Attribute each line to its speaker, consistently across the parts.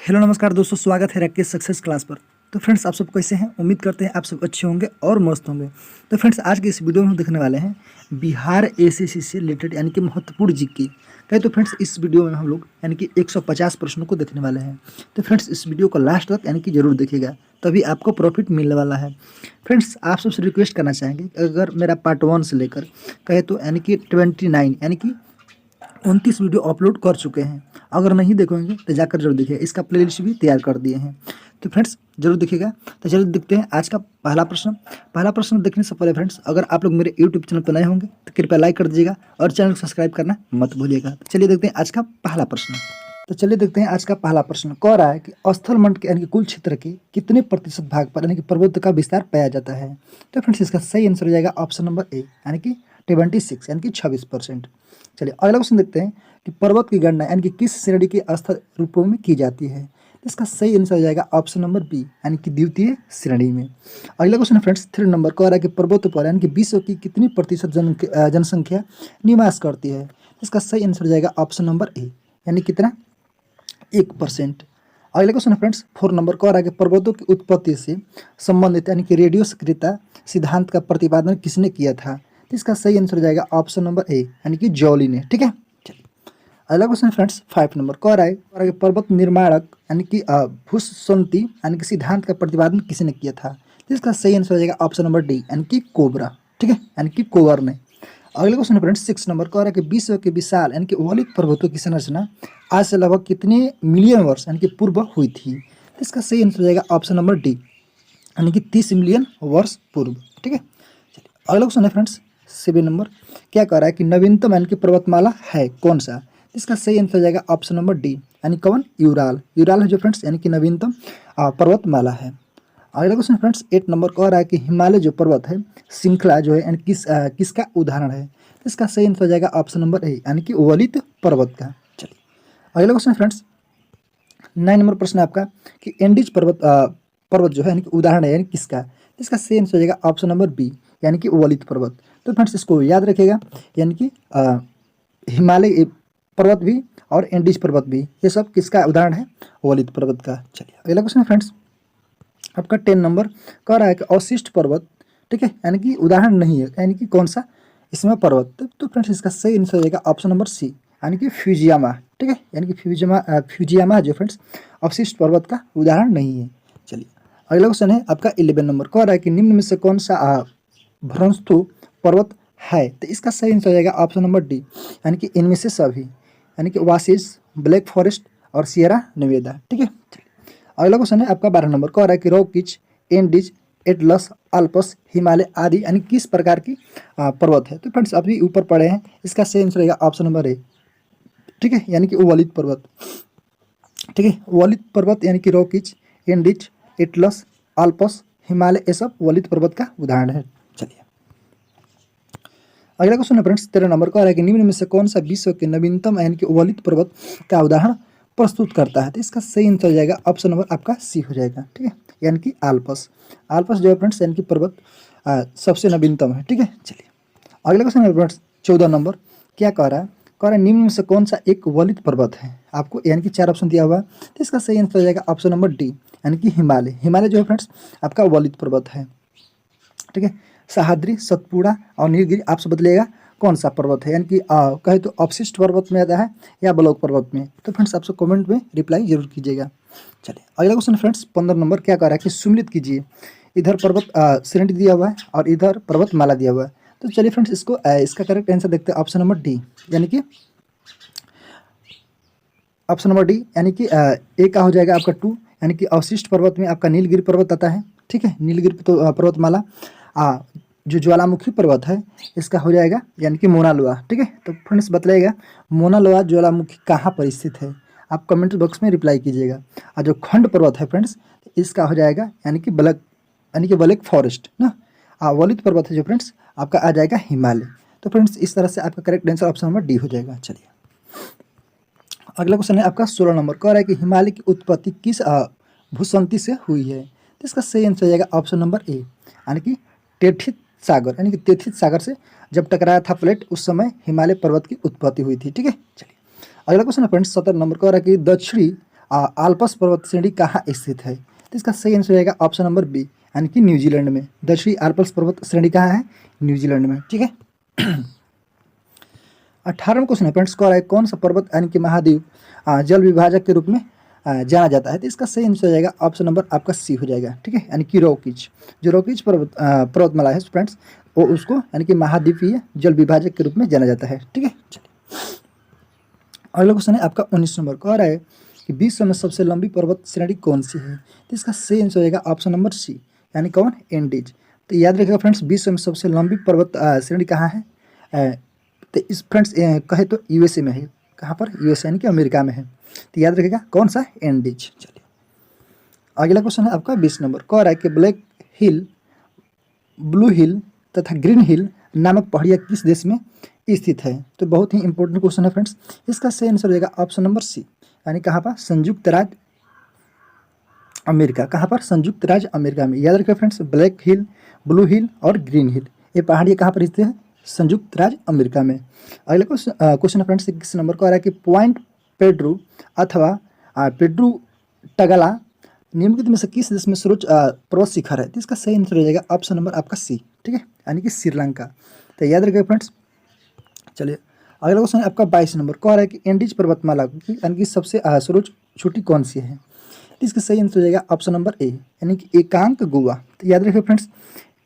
Speaker 1: Hello नमस्कार दोस्तों, स्वागत है रैकेश सक्सेस क्लास पर। तो फ्रेंड्स, आप सब कैसे हैं? उम्मीद करते हैं आप सब अच्छे होंगे और मस्त होंगे। तो फ्रेंड्स, आज की इस वीडियो में हम देखने वाले हैं बिहार एसएससी से रिलेटेड यानी कि महत्वपूर्ण जीके कहे तो फ्रेंड्स इस वीडियो में हम लोग यानी कि 150 प्रश्नों को देखने वाले हैं। तो फ्रेंड्स, इस वीडियो को लास्ट तक यानी कि जरूर देखिएगा, तभी आपको प्रॉफिट मिलने वाला है। फ्रेंड्स, आप सबसे रिक्वेस्ट करना चाहेंगे, अगर मेरा पार्ट 1 से लेकर कहे तो यानी कि 29 यानी कि 29 वीडियो अपलोड कर चुके हैं। अगर नहीं देखोगे तो जाकर जरूर देखिए, इसका प्लेलिस्ट भी तैयार कर दिए हैं। तो फ्रेंड्स, जरूर देखिएगा। तो चलिए देखते हैं आज का पहला प्रश्न। पहला प्रश्न देखने से पहले फ्रेंड्स, अगर आप लोग मेरे यूट्यूब चैनल पर नए होंगे तो कृपया लाइक कर दीजिएगा और चैनल को सब्सक्राइब करना मत भूलिएगा। तो चलिए देखते हैं आज का पहला प्रश्न। तो चलिए देखते हैं आज का पहला प्रश्न कह रहा है कि स्थल मंडल के यानी कि कुल क्षेत्र के कितने प्रतिशत भाग पर यानी कि पर्वत का विस्तार पाया जाता है। तो फ्रेंड्स, इसका सही आंसर हो जाएगा ऑप्शन नंबर ए यानी कि 26 यानी कि 26%। चलिए अगला क्वेश्चन देखते हैं कि पर्वत की गणना यानी कि किस श्रेणी के स्तर रूपों में की जाती है। तो इसका सही आंसर हो जाएगा ऑप्शन नंबर बी यानी कि द्वितीय श्रेणी में। अगला क्वेश्चन फ्रेंड्स 3 नंबर कह रहा है कि पर्वतों पर यानी कि विश्व की कितनी प्रतिशत जनसंख्या निवास करती है। इसका सही आंसर हो जाएगा ऑप्शन नंबर ए यानी कितना 1%। अगला क्वेश्चन फ्रेंड्स 4 नंबर कह रहा है कि पर्वतों की उत्पत्ति से संबंधित यानी कि रेडियो सक्रियता सिद्धांत का प्रतिपादन किसने किया था। तो इसका सही आंसर हो जाएगा ऑप्शन नंबर ए यानी कि जॉली ने। ठीक है, चलिए अगला क्वेश्चन फ्रेंड्स 5 नंबर कह रहा है कि पर्वत निर्माणक यानी कि भूसंति यानी कि सिद्धांत का प्रतिपादन किसने किया था। तो इसका सही आंसर हो जाएगा ऑप्शन नंबर डी यानी कि कोबरा। ठीक है, यानी कि कोबर ने। अगले क्वेश्चन फ्रेंड्स 6 नंबर कह रहा है कि विश्व के विशाल यानी कि ओवलिक पर्वतों की संरचना आज से लगभग कितने मिलियन वर्ष यानी कि पूर्व हुई थी। तो इसका सही आंसर हो जाएगा ऑप्शन नंबर डी यानी कि 30 मिलियन वर्ष पूर्व। ठीक है, चलिए अगला क्वेश्चन है फ्रेंड्स 7 नंबर क्या कह रहा है कि नवीनतम यानी कि पर्वतमाला है कौन सा। इसका सही आंसर हो जाएगा ऑप्शन नंबर डी यानी कौन यूराल। यूराल है जो फ्रेंड्स यानी कि नवीनतम पर्वतमाला है। अगला क्वेश्चन फ्रेंड्स 8 नंबर कह रहा है कि हिमालय जो पर्वत है श्रृंखला जो है यानी किसका उदाहरण है। इसका सही आंसर हो जाएगा ऑप्शन नंबर ए यानी कि ओवलित पर्वत का। चलिए अगला क्वेश्चन फ्रेंड्स 9 नंबर प्रश्न है आपका कि एंडीज पर्वत जो है यानी कि उदाहरण है यानी किसका। इसका सही आंसर हो जाएगा ऑप्शन नंबर बी यानी कि ओवलित पर्वत। तो फ्रेंड्स इसको याद रखिएगा, यानी कि हिमालय पर्वत भी और एंडीज पर्वत भी ये सब किसका उदाहरण है, ओवलित पर्वत का। चलिए अगला क्वेश्चन फ्रेंड्स आपका 10 नंबर कह रहा है कि अवशिष्ट पर्वत, ठीक है, यानी कि उदाहरण नहीं है, यानी कि कौन सा इसमें पर्वत। तो फ्रेंड्स इसका सही आंसर हो जाएगा ऑप्शन नंबर सी यानी कि फ्यूजियामा। ठीक है, यानी कि फ्यूजियामा जो फ्रेंड्स अवशिष्ट पर्वत का उदाहरण नहीं है। चलिए अगला क्वेश्चन है आपका 11 नंबर कह रहा है कि निम्न में से कौन सा भ्रंशु पर्वत है। तो इसका सही आंसर हो जाएगा ऑप्शन नंबर डी यानी कि इनमें से सभी, यानी कि ओआसिस, ब्लैक फॉरेस्ट और सियरा नेवेदा। ठीक है, अगला क्वेश्चन है आपका 12 नंबर कह रहा है कि Rockies, Andes, Atlas, Alps, Himalaya आदि यानी किस प्रकार की पर्वत है। तो फ्रेंड्स अभी ऊपर पढ़े हैं, इसका सही आंसर रहेगा ऑप्शन नंबर ए। ठीक है, यानी कि ओवलित पर्वत। ठीक है, ओवलित पर्वत यानी कि Rockies, Andes, Atlas, Alps, Himalaya ये सब ओवलित पर्वत का उदाहरण है। चलिए अगला क्वेश्चन है फ्रेंड्स 13 नंबर कह रहा है कि निम्न में से कौन सा विश्व के नवीनतम यानी कि ओवलित पर्वत का उदाहरण प्रस्तुत करता है। तो इसका सही आंसर हो जाएगा ऑप्शन नंबर आपका सी हो जाएगा। ठीक है, यानी कि आल्पस। आल्पस जो है फ्रेंड्स यानी कि पर्वत सबसे नवीनतम है। ठीक है, चलिए अगला क्वेश्चन है फ्रेंड्स 14 नंबर क्या कह रहा है, कह रहा है निम्न में से कौन सा एक वलित पर्वत है। आपको यानी कि 4 ऑप्शन दिया हुआ है, तो इसका सही आंसर हो जाएगा ऑप्शन नंबर डी यानी कि हिमालय। हिमालय जो है फ्रेंड्स आपका वलित पर्वत है। ठीक है, सह्याद्री, सतपुड़ा और नीलगिरी आपसे बदलेगा कौन सा पर्वत है, यानी कि कहे तो अवशिष्ट पर्वत में आता है या ब्लॉक पर्वत में। तो फ्रेंड्स आपसे कमेंट में रिप्लाई जरूर कीजिएगा। चलिए अगला क्वेश्चन फ्रेंड्स 15 नंबर क्या कह रहा है कि सम्मिलित कीजिए, इधर पर्वत श्रेणी दिया हुआ है और इधर पर्वतमाला दिया हुआ है। तो चलिए फ्रेंड्स इसको इसका करेक्ट आंसर देखते हैं ऑप्शन नंबर डी यानी कि ऑप्शन नंबर डी यानी कि ए का हो जाएगा आपका 2 यानी कि अवशिष्ट पर्वत में आपका नीलगिरी पर्वत आता है। ठीक है, नीलगिरी पर्वतमाला जो ज्वालामुखी पर्वत है इसका हो जाएगा यानी कि मोना लोआ। ठीक है, तो फ्रेंड्स बतलाइएगा मोना लोआ ज्वालामुखी कहाँ पर स्थित है, आप कमेंट बॉक्स में रिप्लाई कीजिएगा। और जो खंड पर्वत है फ्रेंड्स इसका हो जाएगा यानी कि ब्लैक फॉरेस्ट ना। वलित पर्वत है जो फ्रेंड्स आपका आ जाएगा हिमालय। तो फ्रेंड्स इस तरह से आपका correct answer option number D हो जाएगा। चलिए अगला क्वेश्चन है आपका 16 नंबर कह रहा है कि हिमालय की उत्पत्ति किस भूसंति से हुई है। तो इसका सही आंसर हो जाएगा ऑप्शन नंबर ए यानी कि टेथित सागर, यानी कि तेथित सागर से जब टकराया था प्लेट उस समय हिमालय पर्वत की उत्पत्ति हुई थी। ठीक है, चलिए अगला क्वेश्चन है फ्रेंड्स 17 नंबर कह रहा है कि दक्षिणी आल्प्स पर्वत श्रेणी कहाँ स्थित है? तो इसका सही आंसर हो जाएगा ऑप्शन नंबर बी, यानी कि न्यूजीलैंड में। दक्षिणी आल्प्स पर्वत श्रेणी कहाँ है? न्यूजीलैंड में। ठीक है। 18वां क्वेश्चन है फ्रेंड्स, कह रहा है कौन सा पर्वत यानी कि महाद्वीप जल विभाजक के रूप में जाना जाता है? तो इसका सही आंसर हो जाएगा ऑप्शन नंबर आपका सी हो जाएगा। ठीक है, यानी कि रॉकीज। जो रॉकीज पर्वतमाला है फ्रेंड्स, वो उसको यानी कि महाद्वीपीय जल विभाजक के रूप में जाना जाता है। ठीक है, चलिए अगला क्वेश्चन है आपका 19 नंबर, कह रहा है कि विश्व में सबसे लंबी पर्वत श्रेणी कौन सी है? तो इसका सही आंसर हो जाएगा ऑप्शन नंबर सी, यानी कौन? एंडीज। तो याद रखिएगा फ्रेंड्स, विश्व में सबसे लंबी पर्वत श्रेणी कहाँ है? तो इस फ्रेंड्स कहे तो यूएसए में है। कहाँ पर? यूएसए यानी कि अमेरिका में है। तो याद रखिएगा कौन सा? एंडीज। चलिए अगला क्वेश्चन है आपका 20 नंबर, कह रहा है कि ब्लैक हिल, ब्लू हिल तथा ग्रीन हिल नामक पहाड़ियाँ किस देश में स्थित है? तो बहुत ही इंपॉर्टेंट क्वेश्चन है फ्रेंड्स। इसका सही आंसर हो जाएगा ऑप्शन नंबर सी, यानी कहाँ पर? संयुक्त राज्य अमेरिका। कहाँ पर? संयुक्त राज्य अमेरिका में। याद रखिए फ्रेंड्स, ब्लैक हिल, ब्लू हिल और ग्रीन हिल, ये पहाड़ियाँ कहाँ पर स्थित है? संयुक्त राज्य अमेरिका में। अगला क्वेश्चन है फ्रेंड्स 21 नंबर को आ रहा है कि पॉइंट पेड्रो अथवा पेड्रो टगला निम्नलिखित में से किस देश में सर्वोच्च पर्वत शिखर है? तो इसका सही आंसर हो जाएगा ऑप्शन नंबर आपका सी। ठीक है, यानी कि श्रीलंका। तो याद रखिए फ्रेंड्स। चलिए अगला क्वेश्चन है आपका 22 नंबर, कह रहा है कि एंडीज पर्वतमाला की यानी कि सबसे सर्वोच्च चोटी कौन सी है? तो इसका सही आंसर हो जाएगा ऑप्शन नंबर ए, यानी कि एकांक गुआ। तो याद रखिए फ्रेंड्स,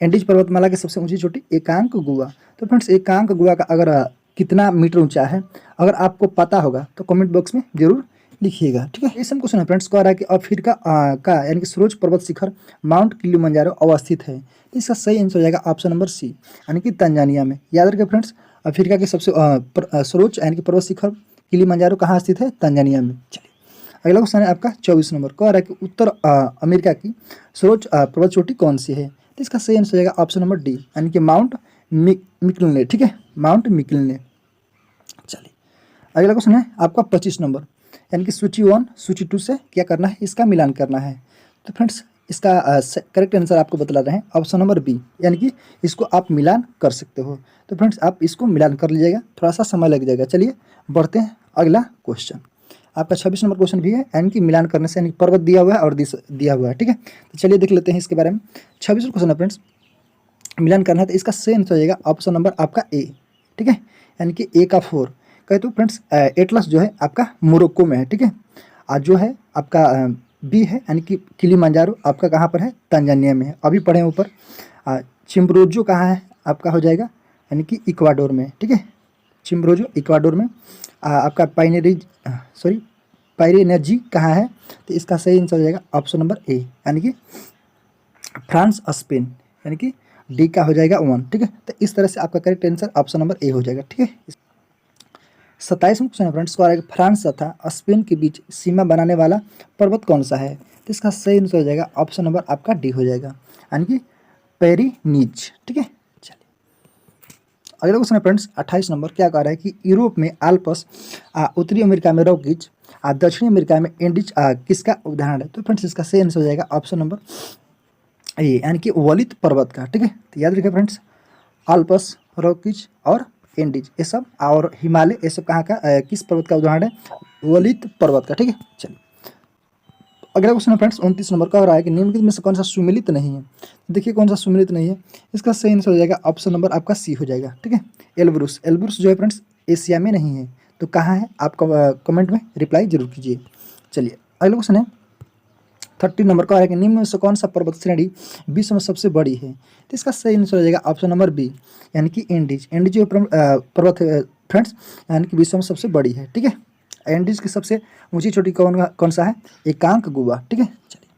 Speaker 1: एंडीज पर्वतमाला की सबसे ऊंची चोटी एकांक गुआ। तो फ्रेंड्स एकांक गुआ का अगर कितना मीटर ऊंचा है, अगर आपको पता होगा तो कमेंट बॉक्स में जरूर लिखिएगा। ठीक है, ऐसा क्वेश्चन है फ्रेंड्स, कह रहा है कि अफ्रीका का यानी कि सर्वोच्च पर्वत शिखर माउंट किलिमंजारो अवस्थित है? इसका सही आंसर हो जाएगा ऑप्शन नंबर सी, यानी कि तंजानिया में। याद रखिए फ्रेंड्स, अफ्रीका के सबसे सर्वोच्च यानी कि पर्वत शिखर किलिमंजारो कहाँ स्थित है? तंजानिया में। चलिए अगला क्वेश्चन है आपका 24 नंबर, कह रहा है कि उत्तर अमेरिका की सर्वोच्च पर्वत चोटी कौन सी है? तो इसका सही आंसर हो जाएगा ऑप्शन नंबर डी, यानी कि माउंट मिकलने। ठीक है, माउंट मिकलने। चलिए अगला क्वेश्चन है आपका 25 नंबर, यानी कि सूची 1 सूची 2 से क्या करना है? इसका मिलान करना है। तो फ्रेंड्स इसका करेक्ट आंसर आपको बतला रहे हैं ऑप्शन नंबर बी, यानी कि इसको आप मिलान कर सकते हो। तो फ्रेंड्स आप इसको मिलान कर लीजिएगा, थोड़ा सा समय लग जाएगा। चलिए बढ़ते हैं अगला क्वेश्चन। आपका 26 नंबर क्वेश्चन भी है, यानी कि मिलान करने से, यानी पर्वत दिया हुआ है और दिशा दिया हुआ है। ठीक है, तो चलिए देख लेते हैं इसके बारे में। 26 क्वेश्चन है फ्रेंड्स, मिलान करना है, तो इसका सही आंसर हो जाएगा ऑप्शन नंबर आपका ए। ठीक है, यानी कि ए का 4। कहे तो फ्रेंड्स एटलस जो है आपका मोरक्को में है। ठीक है, आज जो है आपका बी है, यानी कि किलिमंजारो आपका कहाँ पर है? तंजानिया में है। अभी पढ़े ऊपर। चिम्बरोजो कहाँ है? आपका हो जाएगा यानी कि इक्वाडोर में। ठीक है, चिम्बरोजो इक्वाडोर में। आपका पायरेनर्जी कहाँ है? तो इसका सही आंसर हो जाएगा ऑप्शन नंबर ए, यानी कि फ्रांस स्पेन, यानी कि डी का हो जाएगा 1। ठीक है, तो इस तरह से आपका correct answer option number A हो जाएगा। ठीक है, 27वां क्वेश्चन है फ्रेंड्स, फ्रांस तथा स्पेन के बीच सीमा बनाने वाला पर्वत कौन सा है? तो इसका सही आंसर हो जाएगा ऑप्शन नंबर आपका डी हो जाएगा, यानी कि पेरिनीज। ठीक है, चलिए अगला क्वेश्चन है फ्रेंड्स 28 नंबर, क्या कह रहा है कि यूरोप में आल्प्स, उत्तरी अमेरिका में रॉकीज, दक्षिणी अमेरिका में एंडीज किसका उदाहरण है? तो फ्रेंड्स इसका सही आंसर हो जाएगा ऑप्शन नंबर ए, यानी कि वलित पर्वत का। ठीक है, तो याद रखिए फ्रेंड्स, आल्प्स, रॉकीज और एंडीज ये सब, और हिमालय ये सब कहाँ का किस पर्वत का उदाहरण है? वलित पर्वत का। ठीक है, चलिए अगला क्वेश्चन है फ्रेंड्स 29 नंबर, कह रहा है कि निम्नलिखित में से कौन सा सुमिलित नहीं है? देखिए कौन सा सुमिलित नहीं है, इसका सही आंसर हो जाएगा ऑप्शन नंबर आपका सी हो जाएगा। ठीक है, एल्ब्रुस। एल्ब्रुस जो है फ्रेंड्स एशिया में नहीं है, तो कहाँ है? आप कमेंट में रिप्लाई जरूर कीजिए। चलिए अगला क्वेश्चन है 30 नंबर का है कि निम्न में से कौन सा पर्वत श्रेणी विश्व में सबसे बड़ी है? तो इसका सही आंसर हो जाएगा ऑप्शन नंबर बी, यानी कि एंडीज। एंडीज जो पर्वत फ्रेंड्स यानी कि विश्व में सबसे बड़ी है। ठीक है, एंडीज की सबसे ऊंची चोटी कौन सा है? एकांक गुआ। ठीक है, चलिए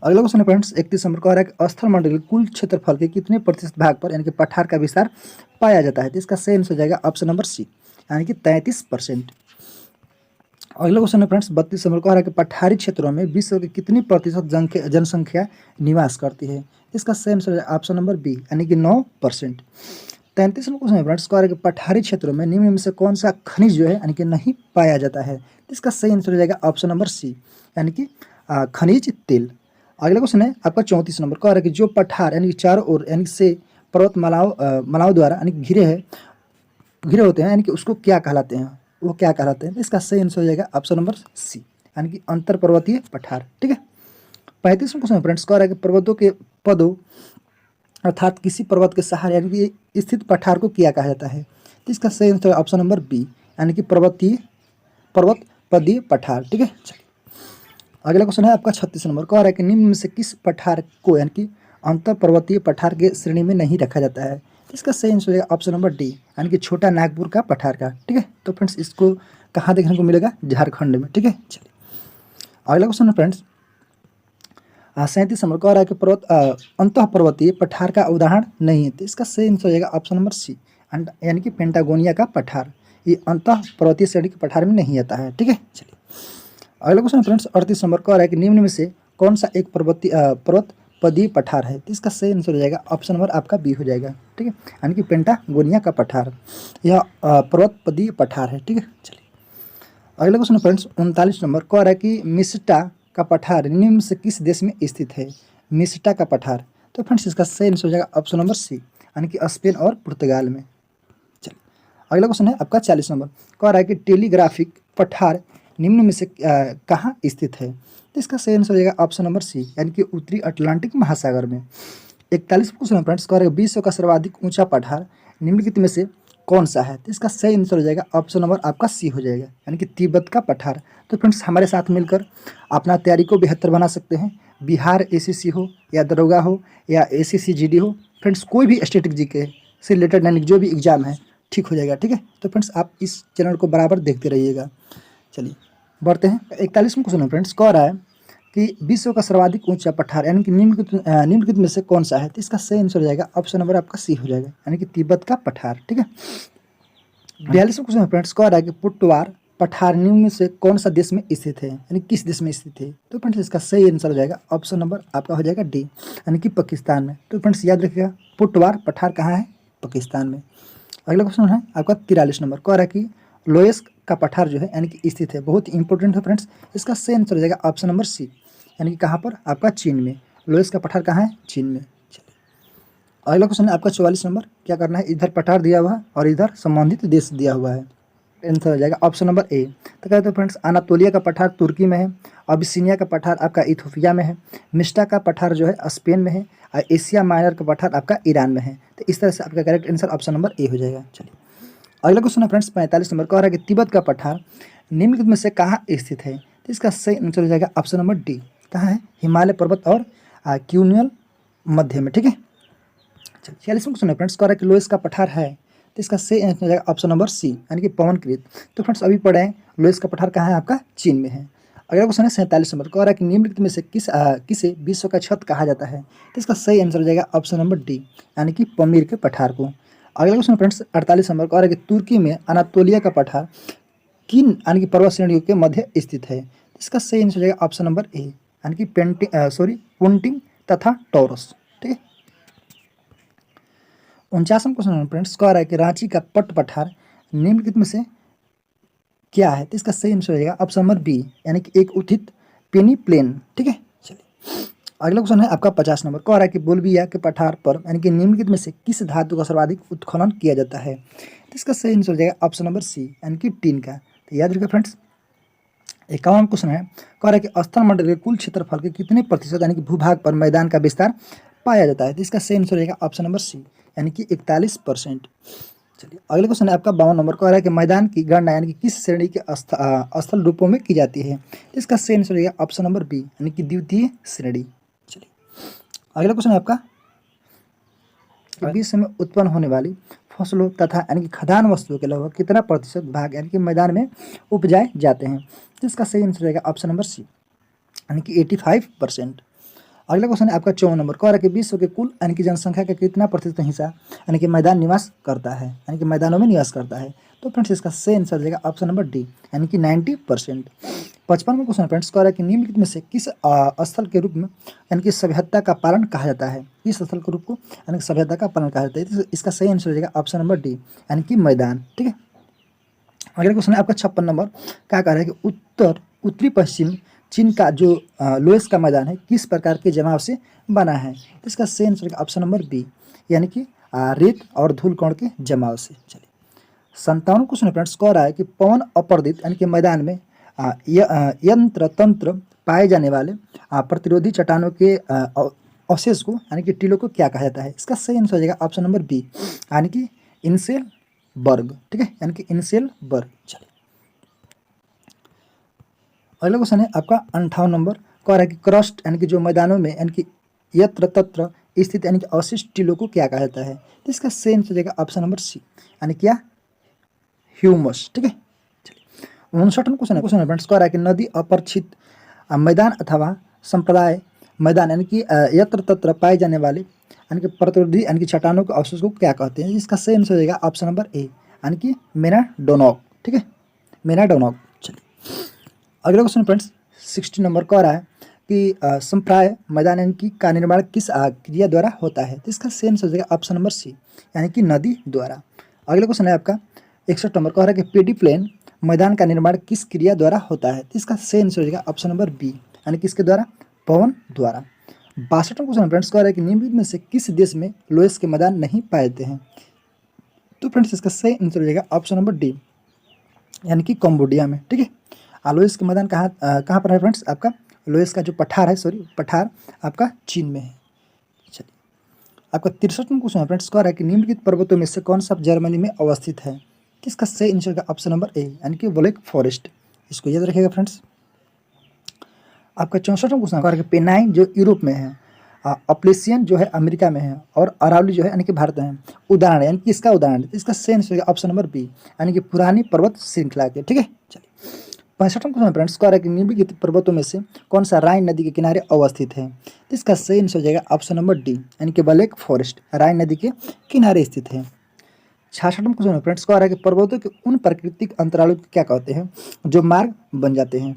Speaker 1: अगला क्वेश्चन है फ्रेंड्स 31 नंबर का है कि स्थल मंडल के कुल क्षेत्रफल के कितने प्रतिशत भाग पर यानी कि पठार का विस्तार पाया जाता है? तो इसका सही आंसर हो जाएगा ऑप्शन नंबर सी, यानी कि 33%। अगला क्वेश्चन है फ्रेंड्स 32 नंबर का है कि पठारी क्षेत्रों में विश्व की कितनी प्रतिशत जनसंख्या निवास करती है? इसका सही आंसर है ऑप्शन नंबर बी, यानी कि 9%। 33 नंबर क्वेश्चन है फ्रेंड्स का है कि पठारी क्षेत्रों में निम्न में से कौन सा खनिज जो है यानी कि नहीं पाया जाता है? इसका सही आंसर हो जाएगा ऑप्शन नंबर सी, यानी कि खनिज तेल। अगला क्वेश्चन है आपका 34 नंबर का है कि जो पठार यानी कि चारों ओर यानी से पर्वतमालाओं द्वारा यानी कि घिरे होते हैं, यानी कि उसको क्या कहलाते हैं? वो क्या कहलाते हैं? इसका सही आंसर हो जाएगा ऑप्शन नंबर सी, यानी कि अंतर पर्वतीय पठार। ठीक है। 35वां क्वेश्चन फ्रेंड्स कह रहा है कि पर्वतों के पदों अर्थात किसी पर्वत के सहारे यानी कि स्थित पठार को क्या कहा जाता है? तो इसका सही आंसर ऑप्शन नंबर बी, यानी कि पर्वत पदीय पठार। ठीक है। चलिए अगला क्वेश्चन है आपका 36 नंबर कह रहा है कि निम्न में से किस पठार को यानी कि अंतर पर्वतीय पठार के श्रेणी में नहीं रखा जाता है? तो इसका सही आंसर है ऑप्शन नंबर डी, यानी कि छोटा नागपुर का पठार का। ठीक है। तो फ्रेंड्स इसको कहाँ देखने को मिलेगा? झारखंड में। ठीक है। चलिए अगला क्वेश्चन है फ्रेंड्स 37 नंबर कह रहा है कि अंतः पर्वतीय पठार का उदाहरण नहीं है। तो इसका सही आंसर हो जाएगा ऑप्शन नंबर सी, यानी कि पेंटागोनिया का पठार। ये अंतः पर्वतीय श्रेणी के पठार में नहीं आता है। ठीक है। चलिए अगला क्वेश्चन फ्रेंड्स 38 नंबर कह रहा है कि निम्न में से कौन सा एक पर्वत पदीय पठार है? तो इसका सही आंसर हो जाएगा ऑप्शन नंबर आपका बी हो जाएगा। ठीक है। यानी कि पेंटागोनिया का पठार यह पर्वत पदीय पठार है। ठीक है। चलिए अगला क्वेश्चन फ्रेंड्स 39 नंबर कह रहा है कि मिस्टा का पठार निम्न से किस देश में स्थित है? मिस्टा का पठार, तो फ्रेंड्स इसका सही आंसर हो जाएगा ऑप्शन नंबर सी, यानी कि स्पेन और पुर्तगाल में। चलिए अगला क्वेश्चन है आपका 40 नंबर कह रहा है कि टेलीग्राफिक पठार निम्न में से कहाँ स्थित है? तो इसका सही आंसर हो जाएगा ऑप्शन नंबर सी, यानी कि उत्तरी अटलांटिक महासागर में। 41 क्वेश्चन फ्रेंड्स कह रहे हैं विश्व का सर्वाधिक ऊंचा पठार निम्नलिखित में से कौन सा है? तो इसका सही आंसर हो जाएगा ऑप्शन नंबर आपका सी हो जाएगा, यानी कि तिब्बत का पठार। तो फ्रेंड्स हमारे साथ मिलकर अपना तैयारी को बेहतर बना सकते हैं। बिहार एसीसी हो या दरोगा हो या एसीसी जीडी हो, फ्रेंड्स कोई भी स्टैटिक जीके से रिलेटेड यानी जो भी एग्जाम है ठीक हो जाएगा। ठीक है। तो फ्रेंड्स आप इस चैनल को बराबर देखते रहिएगा। चलिए बढ़ते हैं 41वां क्वेश्चन फ्रेंड्स कह रहा है कि विश्व का सर्वाधिक ऊंचा पठार यानी कि निम्नलिखित में से कौन सा है? तो इसका सही आंसर हो जाएगा ऑप्शन नंबर आपका सी हो जाएगा, यानी कि तिब्बत का पठार। ठीक है। 42वां क्वेश्चन फ्रेंड्स कह रहा है कि पुटवार पठार निम्न में से कौन सा देश में स्थित है, यानी किस देश में स्थित है? तो फ्रेंड्स इसका सही आंसर हो जाएगा ऑप्शन नंबर आपका हो जाएगा डी, यानी कि पाकिस्तान में। तो फ्रेंड्स याद रखिएगा पुटवार पठार कहाँ है? पाकिस्तान में। अगला क्वेश्चन है आपका 43 नंबर कह रहा है कि लोएस का पठार जो है यानी कि स्थित है, बहुत इंपॉर्टेंट है फ्रेंड्स। इसका सही आंसर हो जाएगा ऑप्शन नंबर सी, यानी कि कहाँ पर? आपका चीन में। लोएस का पठार कहाँ है? चीन में। चलिए अगला क्वेश्चन है आपका 44 नंबर। क्या करना है? इधर पठार दिया हुआ है और इधर संबंधित देश दिया हुआ है। आंसर हो जाएगा ऑप्शन नंबर ए। तो कहते हैं फ्रेंड्स अनातोलिया का पठार तुर्की में है, अबिसिनिया का पठार आपका इथोपिया में है, मिस्टा का पठार जो है स्पेन में है और एशिया माइनर का पठार आपका ईरान में है। तो इस तरह से आपका correct answer option number A हो जाएगा। चलिए अगला क्वेश्चन है फ्रेंड्स 45 नंबर कह रहा है कि तिब्बत का पठार निम्नलिखित में से कहाँ स्थित है? तो इसका सही आंसर हो जाएगा ऑप्शन नंबर डी। कहाँ है? हिमालय पर्वत और क्यूनियल मध्य में। ठीक है। 46वां क्वेश्चन है फ्रेंड्स कह रहा है कि लोएस का पठार है, तो इसका सही आंसर हो जाएगा ऑप्शन नंबर सी, यानी कि पवनकृत। तो फ्रेंड्स अभी पढ़े हैं लोएस का पठार कहाँ है? आपका चीन में है। अगला क्वेश्चन है 47 नंबर कह रहा है कि निम्नलिखित में से किसे विश्व का छत कहा जाता है? तो इसका सही आंसर हो जाएगा ऑप्शन नंबर डी, यानी कि पमीर के पठार को। अगला क्वेश्चन फ्रेंड्स 48 नंबर कह रहा है कि तुर्की में अनातोलिया का पठार किन यानी कि पर्वत श्रेणियों के मध्य स्थित है? इसका सही आंसर हो जाएगा ऑप्शन नंबर ए, यानी कि पुंटिंग तथा टॉरस। ठीक है। 49वां क्वेश्चन फ्रेंड्स कह रहा है कि रांची का पठार निम्नलिखित में से क्या है? तो इसका सही आंसर हो जाएगा ऑप्शन नंबर बी, यानी कि एक उचित पेनी प्लेन। ठीक है। चलिए अगला क्वेश्चन है आपका 50 नंबर कह रहा है कि बोलबिया के पठार पर यानी कि निम्नलिखित में से किस धातु का सर्वाधिक उत्खनन किया जाता है? तो इसका सही आंसर हो जाएगा ऑप्शन नंबर सी, यानी कि टीन का। तो याद रखिए फ्रेंड्स 51वां क्वेश्चन है कह रहा है कि स्थल मंडल के कुल क्षेत्रफल के कितने प्रतिशत यानी कि भूभाग पर मैदान का विस्तार पाया जाता है? तो इसका सही आंसर हो जाएगा ऑप्शन नंबर सी, यानी कि 41%। चलिए अगले क्वेश्चन है आपका 52 नंबर कह रहा है कि मैदान की गणना यानी कि किस श्रेणी के स्थल रूपों में की जाती है? तो इसका सही आंसर हो जाएगा ऑप्शन नंबर बी, यानी कि द्वितीय श्रेणी। चलिए अगला क्वेश्चन है आपका विश्व में उत्पन्न होने वाली फसलों तथा यानी कि खदान वस्तुओं के लगभग कितना प्रतिशत भाग यानी कि मैदान में उपजाए जाते हैं? तो इसका सही आंसर रहेगा ऑप्शन नंबर सी, यानी कि 85%। अगला क्वेश्चन है आपका 54 नंबर कह रहा है कि विश्व के कुल यानी कि जनसंख्या का कितना प्रतिशत हिस्सा यानी कि मैदान निवास करता है, यानी कि मैदानों में निवास करता है? तो फ्रेंड्स इसका सही आंसर रहेगा ऑप्शन नंबर डी, यानी कि 90%। 55वां क्वेश्चन फ्रेंड्स कह रहा है कि निम्नलिखित में से किस स्थल के रूप में यानी कि सभ्यता का पालन कहा जाता है? इस स्थल के रूप को यानी कि सभ्यता का पालन कहा जाता है? तो इसका सही आंसर रहेगा ऑप्शन नंबर डी, यानी कि मैदान। ठीक है। अगला क्वेश्चन है आपका 56 नंबर क्या कह रहा है कि उत्तरी पश्चिम चीन का जो लोएस का मैदान है किस प्रकार के जमाव से बना है? तो इसका सही आंसर ऑप्शन नंबर बी, यानी कि रेत और धूल कण के जमाव से। चलिए 57वां क्वेश्चन फ्रेंड्स कह रहा है कि पवन अपर्दित यानी कि मैदान में यंत्र तंत्र पाए जाने वाले प्रतिरोधी चट्टानों के अवशेष को यानी कि टीलों को क्या कहा जाता है? इसका सही आंसर हो जाएगा ऑप्शन नंबर बी, यानी कि इनसेल बर्ग। ठीक है, यानी कि इनसेल बर्ग। चलिए अगला क्वेश्चन है आपका 58 नंबर। कह रहा है कि क्रस्ट यानी कि जो मैदानों में यानी कि यत्र तत्र स्थित यानी कि अवशिष्ट टीलों को क्या कहा जाता है? तो इसका सही आंसर हो जाएगा ऑप्शन नंबर सी, यानी क्या? ह्यूमस। ठीक है, चलिए 59 क्वेश्चन है फ्रेंड्स। कह रहा है कि नदी अपरक्षित मैदान अथवा संप्रदाय मैदान यानी कि यत्र तत्र पाए जाने वाले यानी कि प्रतिरोधी यानी कि चट्टानों के अवशेष को क्या कहते हैं? इसका सही आंसर हो जाएगा ऑप्शन नंबर ए, यानी कि मेनाडोनॉक। ठीक है, मेनाडोनॉक। चलिए अगला क्वेश्चन फ्रेंड्स 60 नंबर कह रहा है कि संप्राय मैदान यानी कि का निर्माण किस क्रिया द्वारा होता है? तो इसका सही आंसर हो जाएगा ऑप्शन नंबर सी, यानी कि नदी द्वारा। अगला क्वेश्चन है आपका 61 नंबर। कह रहा है कि पेडी प्लेन मैदान का निर्माण किस क्रिया द्वारा होता है? तो इसका सही आंसर हो जाएगा ऑप्शन नंबर बी, यानी कि इसके द्वारा? पवन द्वारा। 62 क्वेश्चन फ्रेंड्स कह रहा है कि निम्नलिखित में से किस देश में लोएस के मैदान नहीं पाए जाते हैं? तो फ्रेंड्स इसका सही आंसर हो जाएगा ऑप्शन नंबर डी, यानी कि कंबोडिया में। ठीक है, लोएस के मैदान कहाँ पर है फ्रेंड्स? आपका लोएस का जो पठार है, पठार आपका चीन में है। चलिए आपका 63वां क्वेश्चन है फ्रेंड्स। कह रहा है कि निम्नलिखित पर्वतों में से कौन सा जर्मनी में अवस्थित है? किसका सही आंसर होगा ऑप्शन नंबर ए, यानी कि ब्लैक फॉरेस्ट। इसको याद रखिएगा फ्रेंड्स। आपका 64वां क्वेश्चन कह रहा है कि पेनाइन जो यूरोप में है, अप्लेसियन जो है अमेरिका में है, और अरावली जो है यानी कि भारत में है, उदाहरण यानी कि इसका उदाहरण। इसका सही आंसर होगा ऑप्शन नंबर बी, यानी कि पुरानी पर्वत श्रृंखला के। ठीक है, चलिए 65वां क्वेश्चन फ्रेंड्स कह रहा है कि निम्नलिखित पर्वतों में से कौन सा राइन नदी के किनारे अवस्थित है? तो इसका सही आंसर हो जाएगा ऑप्शन नंबर डी, यानी कि ब्लैक फॉरेस्ट राइन नदी के किनारे स्थित है। 66वां क्वेश्चन फ्रेंड्स कह रहा है कि पर्वतों के उन प्राकृतिक अंतरालों को क्या कहते हैं जो मार्ग बन जाते हैं?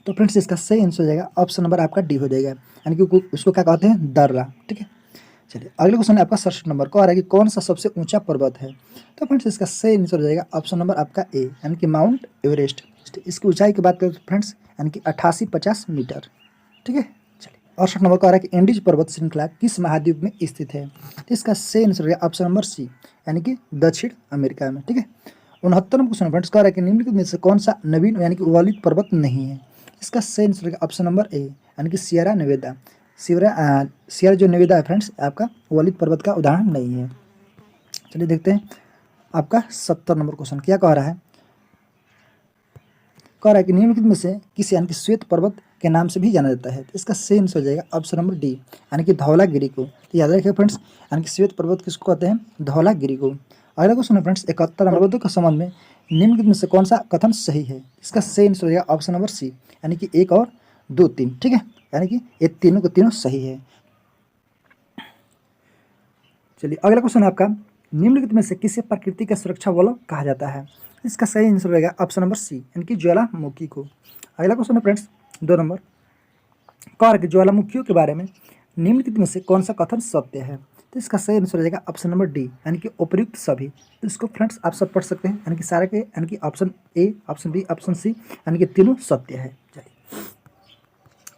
Speaker 1: तो फ्रेंड्स इसका सही आंसर हो जाएगा ऑप्शन नंबर आपका डी हो जाएगा, यानी कि उसको क्या कहते हैं? दर्रा। ठीक है, चलिए अगले क्वेश्चन है आपका 67 नंबर। कह रहा है कि कौन सा सबसे ऊंचा पर्वत है? तो फ्रेंड्स इसका सही आंसर हो जाएगा ऑप्शन नंबर आपका ए, यानी कि माउंट एवरेस्ट। इसकी ऊंचाई की बात करें तो फ्रेंड्स यानी कि 8850 मीटर। ठीक है, चलिए 68 नंबर कह रहा है कि एंडीज पर्वत श्रृंखला किस महाद्वीप में स्थित है? तो इसका सही आंसर हो जाएगा ऑप्शन नंबर सी, यानी कि दक्षिण अमेरिका में। ठीक है, 69वां क्वेश्चन फ्रेंड्स कह रहा है कि निम्नलिखित में से कौन सा नवीन यानी कि ओलिव पर्वत नहीं है? इसका सही आंसर होगा ऑप्शन नंबर ए, यानी कि सियरा नेवेदा। सियरा जो नेवेदा है फ्रेंड्स आपका ओलिव पर्वत का उदाहरण नहीं है। चलिए देखते हैं आपका 70 नंबर क्वेश्चन क्या कह रहा है। कह रहा है कि निम्नलिखित में से किसी यानी कि श्वेत पर्वत के नाम से भी जाना जाता है? तो इसका सही आंसर हो जाएगा ऑप्शन नंबर डी, यानी कि धौलागिरी को। तो याद रखिए फ्रेंड्स, यानी कि श्वेत पर्वत किसको कहते हैं? धौलागिरी को। अगला क्वेश्चन है फ्रेंड्स 71 पर्वतों के संबंध में निम्नलिखित में से कौन सा कथन सही है? इसका सही आंसर हो जाएगा ऑप्शन नंबर सी, यानी कि 1 और 2 3। ठीक है, यानी कि ये तीनों के तीनों सही है। चलिए अगला क्वेश्चन है आपका निम्नलिखित में से किसे प्रकृति का सुरक्षा बल कहा जाता है? इसका सही आंसर रहेगा ऑप्शन नंबर सी, यानी कि ज्वालामुखी को। अगला क्वेश्चन है फ्रेंड्स 2 नंबर। कह रहा है कि ज्वालामुखियों के बारे में निम्नलिखित में से कौन सा कथन सत्य है? तो इसका सही आंसर हो जाएगा ऑप्शन नंबर डी, यानी कि उपयुक्त सभी। तो इसको फ्रेंड्स आप सब पढ़ सकते हैं, यानी कि सारे के यानी कि option A, option B, option C, यानी कि तीनों सत्य है। चलिए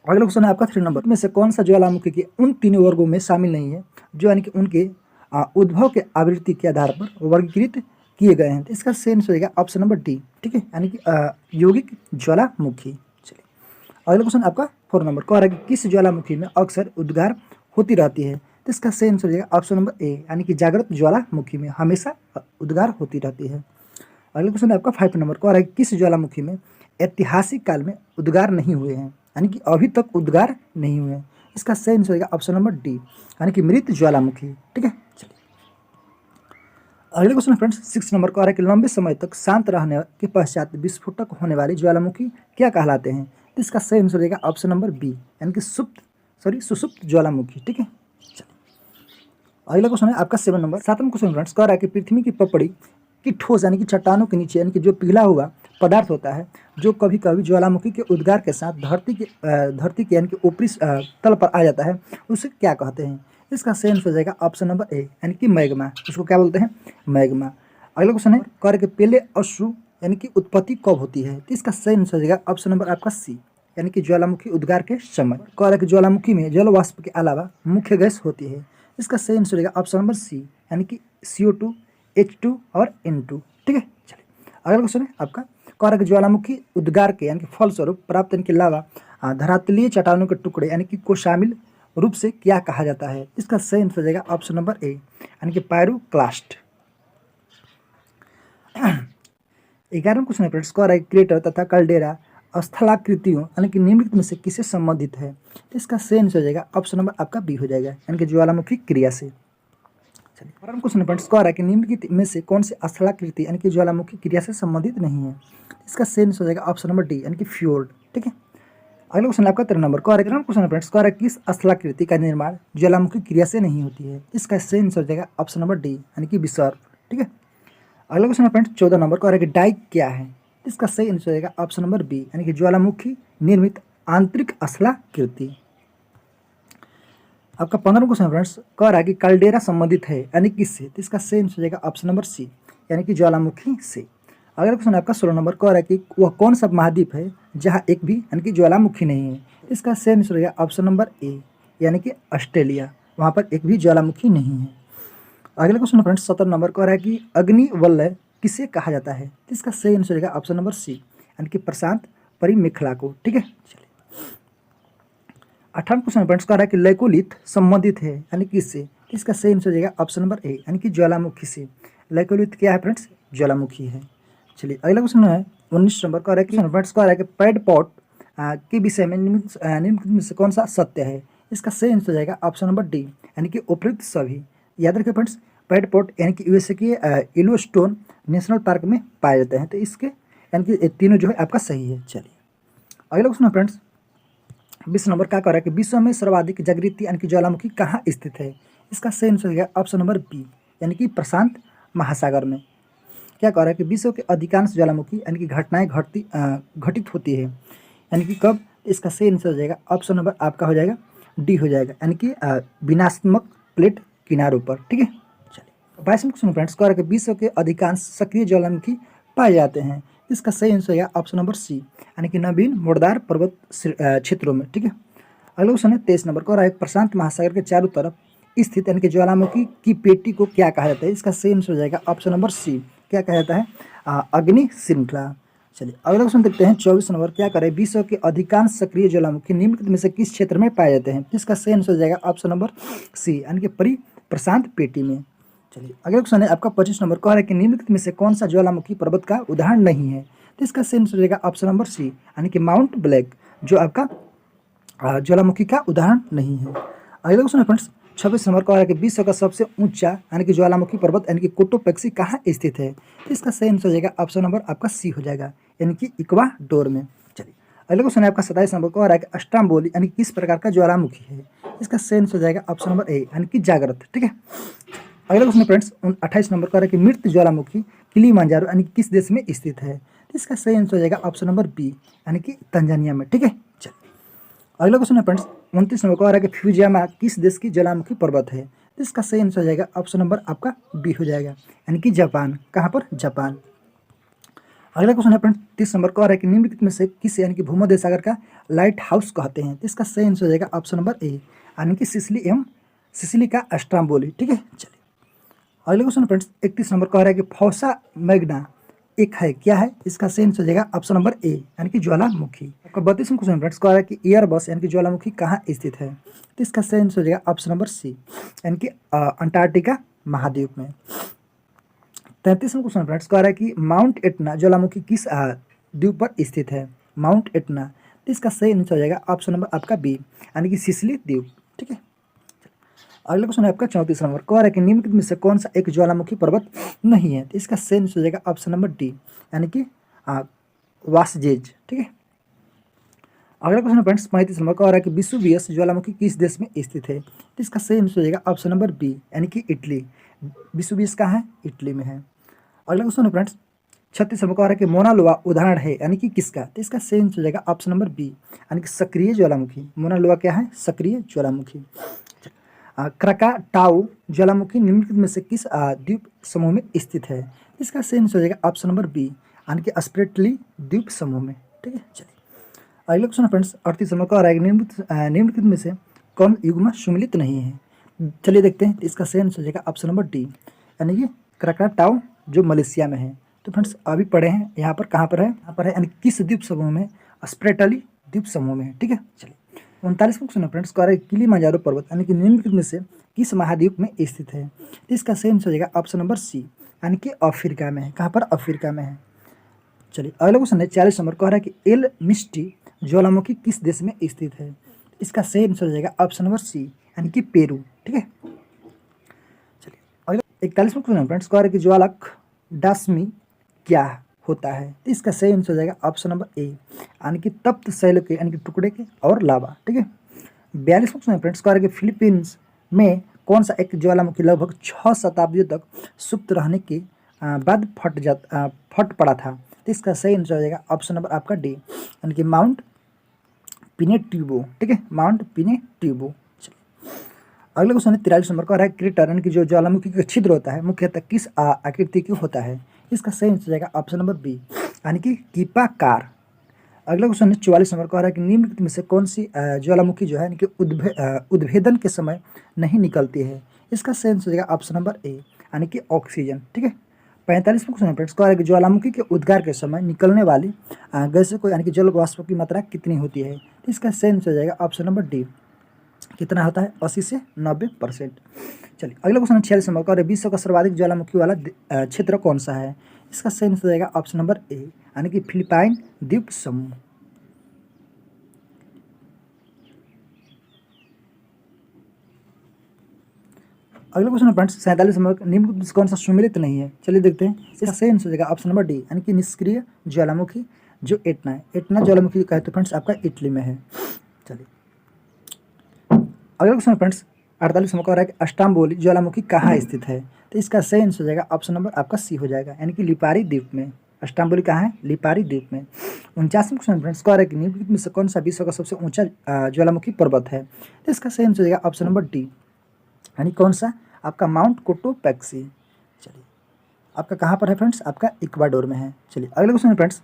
Speaker 1: अगला क्वेश्चन है आपका 3 नंबर में से कौन सा ज्वालामुखी के उन तीनों वर्गों में शामिल नहीं है जो यानी कि उनके उद्भव के आवृत्ति के आधार पर वर्गीकृत किए गए हैं? तो इसका सही आंसर होगा ऑप्शन नंबर डी। ठीक है, यानी कि यौगिक ज्वालामुखी। चलिए अगला क्वेश्चन आपका 4 नंबर। कह रहा है कि किस ज्वालामुखी में अक्सर उद्गार होती रहती है? तो इसका सही आंसर हो जाएगा ऑप्शन नंबर ए, यानी कि जागृत ज्वालामुखी में हमेशा उद्गार होती रहती है। अगला क्वेश्चन आपका 5 नंबर। कह रहा है कि किस ज्वालामुखी में ऐतिहासिक काल में उद्गार नहीं हुए हैं, यानी कि अभी तक उद्गार नहीं हुए हैं? इसका सही आंसर होगा ऑप्शन नंबर डी, यानी कि मृत ज्वालामुखी। ठीक है, चलिए अगले क्वेश्चन फ्रेंड्स 6 नंबर। कह रहा है कि लंबे समय तक शांत रहने के पश्चात विस्फोटक होने वाली ज्वालामुखी क्या कहलाते हैं? तो इसका सही आंसर रहेगा ऑप्शन नंबर बी, यानी कि सुसुप्त ज्वालामुखी। ठीक है, चलिए अगला क्वेश्चन है आपका 7 नंबर। 7वां क्वेश्चन फ्रेंड्स कह रहा है कि पृथ्वी की पपड़ी की ठोस यानी कि चट्टानों के नीचे यानी कि जो पिघला हुआ पदार्थ होता है जो कभी कभी ज्वालामुखी के उद्गार के साथ धरती के यानी कि ऊपरी तल पर आ जाता है, उसे क्या कहते हैं? इसका सही आंसर हो जाएगा ऑप्शन नंबर ए, यानी कि मैग्मा। उसको क्या बोलते हैं? मैग्मा। अगला क्वेश्चन है कह रहा है कि पहले अश्रु यानी कि उत्पत्ति कब होती है? तो इसका सही आंसर हो जाएगा ऑप्शन नंबर आपका सी, यानी कि ज्वालामुखी उद्गार के समय। कह रहा है कि ज्वालामुखी में जल वाष्प के अलावा मुख्य गैस होती है। इसका सही आंसर रहेगा ऑप्शन नंबर सी, यानी कि CO2, H2 और N2। ठीक है, चलिए अगला क्वेश्चन है आपका कह रहा है कि ज्वालामुखी उद्गार के यानी कि फलस्वरूप प्राप्त यानी कि लावा धरातलीय चट्टानों के टुकड़े यानी कि को शामिल रूप से क्या कहा जाता है? इसका सही आंसर हो जाएगा ऑप्शन नंबर ए यानी कि पायरोक्लास्ट। 11वां क्वेश्चन है फ्रेंड्स, कह रहा है क्रेटर तथा कैल्डेरा स्थलाकृतियों यानी कि निम्नलिखित में से किससे संबंधित है? तो इसका सही आंसर हो जाएगा ऑप्शन नंबर आपका बी हो जाएगा यानी कि ज्वालामुखी क्रिया से। चलिए 12वां क्वेश्चन है फ्रेंड्स, कह रहा है कि निम्नलिखित में से कौन से स्थलाकृति यानी कि ज्वालामुखी क्रिया से संबंधित नहीं है? इसका सही आंसर हो जाएगा ऑप्शन नंबर डी यानी कि फ्योर्ड। ठीक है, अगला क्वेश्चन आपका 13 नंबर, कह रहा है क्वेश्चन फ्रेंड्स, कह रहा है किस स्थलाकृति का निर्माण ज्वालामुखी क्रिया से नहीं होती है? इसका सही आंसर हो जाएगा ऑप्शन नंबर डी यानी कि विसर्प। ठीक है, अगला क्वेश्चन फ्रेंड्स 14 नंबर, कह रहा है कि डाइक क्या है? इसका सही आंसर हो जाएगा ऑप्शन नंबर बी यानी कि ज्वालामुखी निर्मित आंतरिक स्थलाकृति। आपका 15वां क्वेश्चन फ्रेंड्स, कह रहा है कि कैल्डेरा संबंधित है यानी किससे? तो इसका सही आंसर हो जाएगा ऑप्शन नंबर सी यानी कि ज्वालामुखी से। अगला क्वेश्चन आपका 16 नंबर, कह रहा है कि वह कौन सा महाद्वीप है जहाँ एक भी यानी कि ज्वालामुखी नहीं है? इसका सही आंसर हो जाएगा ऑप्शन नंबर ए यानी कि ऑस्ट्रेलिया, वहाँ पर एक भी ज्वालामुखी नहीं है। अगला क्वेश्चन फ्रेंड्स 17 नंबर, कह रहा है कि अग्निवलय किसे कहा जाता है? तो इसका सही आंसर हो जाएगा ऑप्शन नंबर सी यानी कि प्रशांत परिमेखला को। ठीक है, चलिए 18वां क्वेश्चन फ्रेंड्स, कह रहा है कि लैकोलिथ संबंधित है यानी किससे? इसका सही आंसर हो जाएगा ऑप्शन नंबर ए यानी कि ज्वालामुखी से। लैकोलिथ क्या है फ्रेंड्स? ज्वालामुखी है। चलिए अगला क्वेश्चन है 19 नंबर, कह रहा है कि फ्रेंड्स कह रहा है कि पैड पॉट के विषय में निम्नलिखित में से कौन सा सत्य है? इसका सही आंसर हो जाएगा ऑप्शन नंबर डी यानी कि उपयुक्त सभी। याद रखिए फ्रेंड्स, पैड पॉट यानी कि यूएसए के येलोस्टोन नेशनल पार्क में पाए जाते हैं, तो इसके यानी कि तीनों जो है आपका सही है। चलिए अगला क्वेश्चन फ्रेंड्स 20 नंबर, क्या कह रहा है कि विश्व में सर्वाधिक जागृति यानी कि ज्वालामुखी कहाँ स्थित है? इसका सही आंसर हो जाएगा ऑप्शन नंबर बी यानी कि प्रशांत महासागर में। क्या कह रहा है कि विश्व के अधिकांश ज्वालामुखी यानी कि घटनाएं घटित होती है यानी कि कब? इसका सही आंसर हो जाएगा ऑप्शन नंबर आपका हो जाएगा डी हो जाएगा यानी कि विनाशात्मक प्लेट किनारों पर। ठीक है, चलिए 22वां क्वेश्चन फ्रेंड्स, कह रहा है कि विश्व के अधिकांश सक्रिय ज्वालामुखी पाए जाते हैं। इसका सही आंसर होगा ऑप्शन नंबर सी यानी कि नवीन मोड़दार पर्वत क्षेत्रों में। ठीक है, अगला क्वेश्चन है 23 नंबर, कह रहा है प्रशांत महासागर के चारों तरफ स्थित यानी कि ज्वालामुखी की पेटी को क्या कहा जाता है? इसका सही आंसर हो जाएगा ऑप्शन नंबर सी, क्या कहा जाता है? अग्नि श्रृंखला। चलिए अगला क्वेश्चन देखते हैं 24 नंबर, क्या करें विश्व के अधिकांश सक्रिय ज्वालामुखी निम्नलिखित में से किस क्षेत्र में पाए जाते हैं? इसका सही आंसर हो जाएगा ऑप्शन नंबर सी यानी कि प्रशांत पेटी में। चलिए अगला क्वेश्चन है आपका 25 नंबर, कह रहा है कि निम्नलिखित में से कौन सा ज्वालामुखी पर्वत का उदाहरण नहीं है? तो इसका सही आंसर हो जाएगा ऑप्शन नंबर सी यानी कि माउंट ब्लैक, जो आपका ज्वालामुखी का उदाहरण नहीं है। अगला क्वेश्चन है फ्रेंड्स 26 नंबर, कह रहा है कि विश्व का सबसे ऊंचा यानी कि ज्वालामुखी पर्वत यानी कि कोटोपेक्सी कहाँ स्थित है? तो इसका सही आंसर हो जाएगा ऑप्शन नंबर आपका सी हो जाएगा यानी कि इक्वाडोर में। चलिए अगला क्वेश्चन है आपका 27 नंबर, कह रहा है कि स्ट्रोम्बोली यानी किस प्रकार का ज्वालामुखी है? इसका सही आंसर हो जाएगा ऑप्शन नंबर ए यानी कि जागृत। ठीक है, अगला क्वेश्चन फ्रेंड्स 28 नंबर, कह रहा है कि मृत ज्वालामुखी किलिमांजारो यानी किस देश में स्थित है? तो इसका सही आंसर हो जाएगा ऑप्शन नंबर बी यानी कि तंजानिया में। ठीक है, चलिए अगला क्वेश्चन है फ्रेंड्स 29 नंबर, कह रहा है कि फ्यूजियामा किस देश की ज्वालामुखी पर्वत है? तो इसका सही आंसर हो जाएगा ऑप्शन नंबर आपका बी हो जाएगा यानी कि जापान। कहाँ पर? जापान। अगला क्वेश्चन है फ्रेंड्स 30 नंबर, कह रहा है कि निम्नलिखित में से किस यानी कि भूमध्य सागर का लाइट हाउस कहते हैं? तो इसका सही आंसर हो जाएगा ऑप्शन नंबर ए यानी कि सिसिली का स्ट्रोम्बोली। ठीक है, चलिए अगले क्वेश्चन फ्रेंड्स 31 नंबर, कह रहा है कि फौसा मैग्ना एक है, क्या है? इसका सही आंसर हो जाएगा ऑप्शन नंबर ए यानी कि ज्वालामुखी। आपका 32वां क्वेश्चन फ्रेंड्स, कह रहा है कि एयरबस यानी कि ज्वालामुखी कहाँ स्थित है? तो इसका सही आंसर हो जाएगा ऑप्शन नंबर सी यानी कि अंटार्कटिका महाद्वीप में। 33वां क्वेश्चन फ्रेंड्स, कह रहा है कि माउंट एटना ज्वालामुखी किस द्वीप पर स्थित है? माउंट एटना, तो इसका सही आंसर हो जाएगा ऑप्शन नंबर आपका बी यानी कि सिसिली द्वीप। ठीक है, अगला क्वेश्चन है आपका 34 नंबर, कह रहा है कि निम्नलिखित में से कौन सा एक ज्वालामुखी पर्वत नहीं है? तो इसका सही आंसर हो जाएगा ऑप्शन नंबर डी यानी कि वासजेज। ठीक है, अगला क्वेश्चन फ्रेंड्स 35 नंबर, कह रहा है कि विसुवियस ज्वालामुखी किस देश में स्थित है? तो इसका सही आंसर हो जाएगा ऑप्शन नंबर बी यानी कि इटली। विसुवियस कहाँ है? इटली में है। अगला क्वेश्चन है फ्रेंड्स 36 नंबर, कह रहा है कि मोना लोआ उदाहरण है यानी कि किसका? तो इसका सही आंसर हो जाएगा ऑप्शन नंबर बी यानी कि सक्रिय ज्वालामुखी। मोना लोआ क्या है? सक्रिय ज्वालामुखी। क्राकाटाओ ज्वालामुखी निम्नलिखित में से किस द्वीप समूह में स्थित है? इसका सही आंसर हो जाएगा ऑप्शन नंबर बी यानी कि स्प्रेटली द्वीप समूह में। ठीक है, चलिए अगला क्वेश्चन फ्रेंड्स 38 नंबर, कह रहा है कि निम्नलिखित में से कौन युग्म सुमिलित नहीं है? चलिए देखते हैं, इसका सही आंसर हो जाएगा ऑप्शन नंबर डी यानी कि क्राकाटाओ जो मलेशिया में है। तो फ्रेंड्स अभी पढ़े हैं यहाँ पर, कहाँ पर है, यहाँ पर है यानी किस द्वीप समूह में, स्प्रेटली द्वीप समूह में है। ठीक है, चलिए 39वां क्वेश्चन है फ्रेंड्स, कह रहा है किलिमांजारो पर्वत यानी कि निम्नलिखित में से किस महाद्वीप में स्थित है। तो इसका सही आंसर हो जाएगा ऑप्शन नंबर सी, यानी कि अफ्रीका में है। कहाँ पर, अफ्रीका में है। चलिए अगला क्वेश्चन है 40 नंबर, कह रहा है कि एल मिस्टी ज्वालामुखी किस देश में स्थित है। इसका सही आंसर हो जाएगा ऑप्शन नंबर सी, यानी कि पेरू। ठीक है, चलिए अगला 41वां क्वेश्चन फ्रेंड्स, कह रहा है कि ज्वालक डासमी क्या होता है। तो इसका सही आंसर हो जाएगा ऑप्शन नंबर ए, यानी कि तप्त शैल के यानी कि टुकड़े के और लावा। ठीक है, 42वां क्वेश्चन फ्रेंड्स, कह रहा है कि फिलीपींस में कौन सा एक ज्वालामुखी लगभग 6 शताब्दियों तक सुप्त रहने के बाद फट पड़ा था। तो इसका सही आंसर हो जाएगा ऑप्शन नंबर आपका डी, यानी कि माउंट पिनेट्यूबो। ठीक है, माउंट पिनेट्यूबो। अगला क्वेश्चन है 43 नंबर का, क्रेटर यानी कि जो ज्वालामुखी का छिद्र होता है मुख्यतः किस आकृति की होता है। इसका सही आंसर हो जाएगा ऑप्शन नंबर बी, यानी कि कीपाकार। अगला क्वेश्चन है 44 नंबर का, कि निम्नलिखित में से कौन सी ज्वालामुखी जो है यानी कि उद्भेदन के समय नहीं निकलती है। इसका सही आंसर हो जाएगा ऑप्शन नंबर ए, यानी कि ऑक्सीजन। ठीक है, 45वां क्वेश्चन फ्रेंड्स, कह रहा है कि ज्वालामुखी के उद्गार के समय निकलने वाली गैसों को यानी कि जल वाष्प की मात्रा कितनी होती है। तो इसका सही आंसर हो जाएगा ऑप्शन नंबर डी, कितना होता है, 80 से 90%। चलिए अगला क्वेश्चन 46 नंबर का, विश्व का सर्वाधिक ज्वालामुखी वाला क्षेत्र कौन सा है। इसका सही आंसर हो जाएगा ऑप्शन नंबर ए, यानी कि फिलिपाइन द्वीप समूह। अगला क्वेश्चन फ्रेंड्स 47 नंबर, निम्न में कौन सा सुमेलित नहीं है। चलिए देखते हैं, इसका सही आंसर हो जाएगा ऑप्शन नंबर डी, यानी कि निष्क्रिय ज्वालामुखी जो एटना है। एटना ज्वालामुखी कहते हैं फ्रेंड्स आपका इटली में है। चलिए अगला क्वेश्चन फ्रेंड्स 48 नंबर, कह रहा है कि अस्टाम्बोली ज्वालामुखी कहाँ स्थित है। तो इसका सही आंसर हो जाएगा ऑप्शन नंबर आपका सी हो जाएगा, यानी कि लिपारी द्वीप में। अस्टाम्बोली कहाँ है, लिपारी द्वीप में। 49वां क्वेश्चन फ्रेंड्स, कह रहा है कि निम्नलिखित में से कौन सा विश्व का सबसे ऊंचा ज्वालामुखी पर्वत है। तो इसका सही आंसर हो जाएगा ऑप्शन नंबर डी, यानी कौन सा, आपका माउंट कोटोपैक्सी। चलिए आपका कहाँ पर है फ्रेंड्स, आपका इक्वाडोर में है। चलिए अगले क्वेश्चन फ्रेंड्स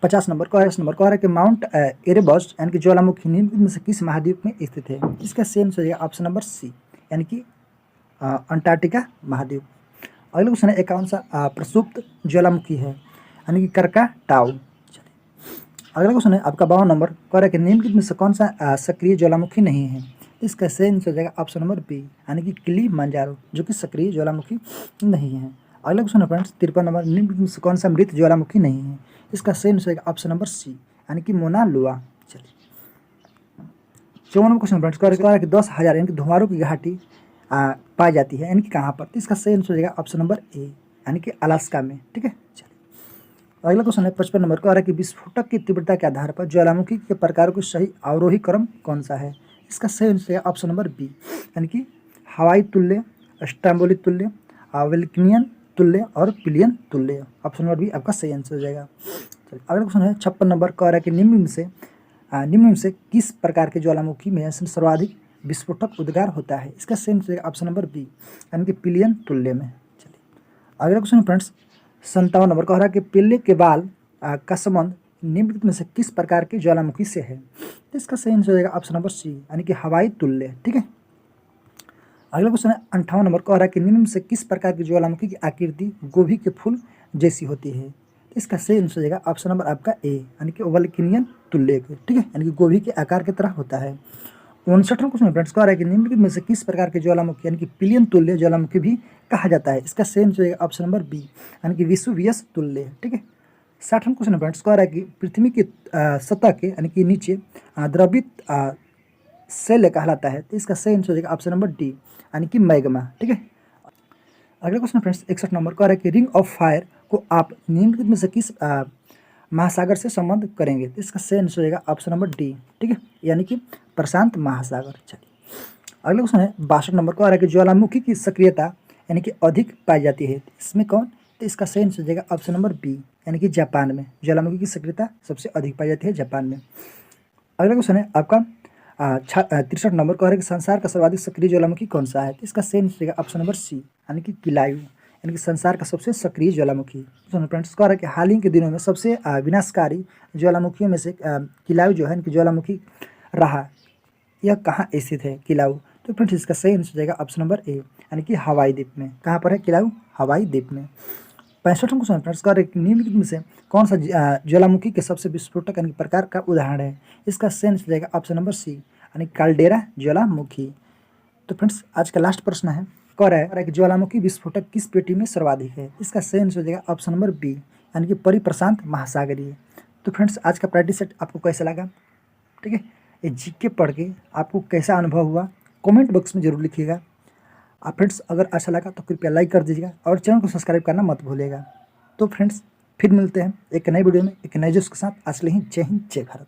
Speaker 1: 50 नंबर, कह रहा है कि माउंट एरेबस यानी कि ज्वालामुखी निम्नलिखित में से किस महाद्वीप में स्थित है। इसका सेम हो जाएगा ऑप्शन नंबर सी, यानी कि अंटार्कटिका महाद्वीप। अगला क्वेश्चन है 51 सा प्रसुप्त ज्वालामुखी है, यानी कि कर्काटाउ। चलिए अगला क्वेश्चन है आपका 52 नंबर, कह रहा है कि निम्नलिखित में से कौन सा सक्रिय ज्वालामुखी नहीं है। इसका सही आंसर हो जाएगा ऑप्शन नंबर बी, यानी कि किलिमांजारो जो कि सक्रिय ज्वालामुखी नहीं है। अगला क्वेश्चन है फ्रेंड्स 53 नंबर, निम्नलिखित में से कौन सा मृत ज्वालामुखी नहीं है। इसका सही आंसर होगा ऑप्शन नंबर सी, यानी कि मोना लोआ। चलिए 54 नंबर क्वेश्चन फ्रेंड्स, कह रहा है कि 10,000 यानी कि धुमारों की घाटी पाई जाती है, यानी कि कहाँ पर। तो इसका सही आंसर हो जाएगा ऑप्शन नंबर ए, यानी कि अलास्का में। ठीक है, चलिए अगला क्वेश्चन है 55 नंबर, कह रहा है कि विस्फोटक की तीव्रता के आधार पर ज्वालामुखी के प्रकारों को सही अवरोही क्रम कौन सा है। इसका सही आंसर है ऑप्शन नंबर बी, यानी कि हवाई तुल्य, अस्टाम्बोली तुल्य, वेल्किनियन तुल्य और पिलियन तुल्य। ऑप्शन नंबर बी आपका सही आंसर हो जाएगा। चलिए अगला क्वेश्चन है 56 नंबर, कह रहा है कि निम्न में से किस प्रकार के ज्वालामुखी में सर्वाधिक विस्फोटक उद्गार होता है। इसका सही आंसर ऑप्शन नंबर बी, यानी कि पिलियन तुल्य में। चलिए अगला क्वेश्चन फ्रेंड्स 57 नंबर, कह रहा है कि पिल्ले के बाल का संबंध निम्नलिखित में से किस प्रकार के ज्वालामुखी से है। तो इसका सही आंसर हो जाएगा ऑप्शन नंबर सी, यानी कि हवाई तुल्य। ठीक है, अगला क्वेश्चन है 58 नंबर, कह रहा है कि निम्न में से किस प्रकार की ज्वालामुखी की आकृति गोभी के फूल जैसी होती है। तो इसका सही आंसर हो जाएगा ऑप्शन नंबर आपका ए, यानी कि वल्किनियन तुल्य। ठीक है, यानी कि गोभी के आकार की तरह होता है। 59वां क्वेश्चन फ्रेंड्स, कह रहा है कि निम्नलिखित में से किस प्रकार के ज्वालामुखी यानी कि पिलियन तुल्य ज्वालामुखी भी कहा जाता है। इसका सही आंसर हो जाएगा ऑप्शन नंबर बी, यानी कि विसुवियस तुल्य। ठीक है, 60वां क्वेश्चन फ्रेंड्स, कह रहा है कि पृथ्वी की सतह के यानी कि नीचे द्रवित शैल कहलाता है। तो इसका सही आंसर हो जाएगा ऑप्शन नंबर डी, यानी कि मैग्मा। ठीक है, अगला क्वेश्चन फ्रेंड्स 61 नंबर, कह रहा है कि रिंग ऑफ फायर को आप निम्नलिखित में से किस महासागर से संबंध करेंगे। तो इसका सही आंसर हो जाएगा ऑप्शन नंबर डी। ठीक है, यानी कि प्रशांत महासागर। चलिए अगला क्वेश्चन है 62 नंबर, कह रहा है कि ज्वालामुखी की सक्रियता यानी कि अधिक पाई जाती है, इसमें कौन। तो इसका सही आंसर हो जाएगा ऑप्शन नंबर बी, यानी कि जापान में। ज्वालामुखी की सक्रियता सबसे अधिक पाई जाती है जापान में। अगला क्वेश्चन है आपका 63 नंबर, कह रहा है कि संसार का सर्वाधिक सक्रिय ज्वालामुखी कौन सा है। तो इसका सही आंसर होगा ऑप्शन नंबर सी, यानी कि किलायु, यानी कि संसार का सबसे सक्रिय ज्वालामुखी। फ्रेंड्स कह रहा है कि हाल ही के दिनों में सबसे विनाशकारी ज्वालामुखियों में से किलायु जो है ज्वालामुखी रहा, यह कहाँ स्थित है किलाउ। तो फ्रेंड्स इसका सही आंसर हो जाएगा ऑप्शन नंबर ए, यानी कि हवाई द्वीप में। कहाँ पर है किलाउ, हवाई द्वीप में। 65वां क्वेश्चन फ्रेंड्स, निम्नलिखित में से कौन सा ज्वालामुखी के सबसे विस्फोटक यानी प्रकार का उदाहरण है? इसका सही आंसर जाएगा ऑप्शन नंबर सी यानी काल्डेरा ज्वालामुखी। तो फ्रेंड्स आज का लास्ट प्रश्न है, कह रहा है कि ज्वालामुखी विस्फोटक किस पेटी में सर्वाधिक है? इसका सही आंसर हो जाएगा ऑप्शन नंबर बी यानी कि परिप्रशांत महासागरीय। तो फ्रेंड्स आज का प्रैक्टिस सेट आपको कैसा लगा? ठीक है, ये जीके पढ़ के आपको कैसा अनुभव हुआ कमेंट बॉक्स में जरूर लिखिएगा। आप फ्रेंड्स अगर अच्छा लगा तो कृपया लाइक कर दीजिएगा और चैनल को सब्सक्राइब करना मत भूलिएगा। तो फ्रेंड्स फिर मिलते हैं एक नई वीडियो में एक नए जोश के साथ। आज के लिए जय हिंद जय भारत।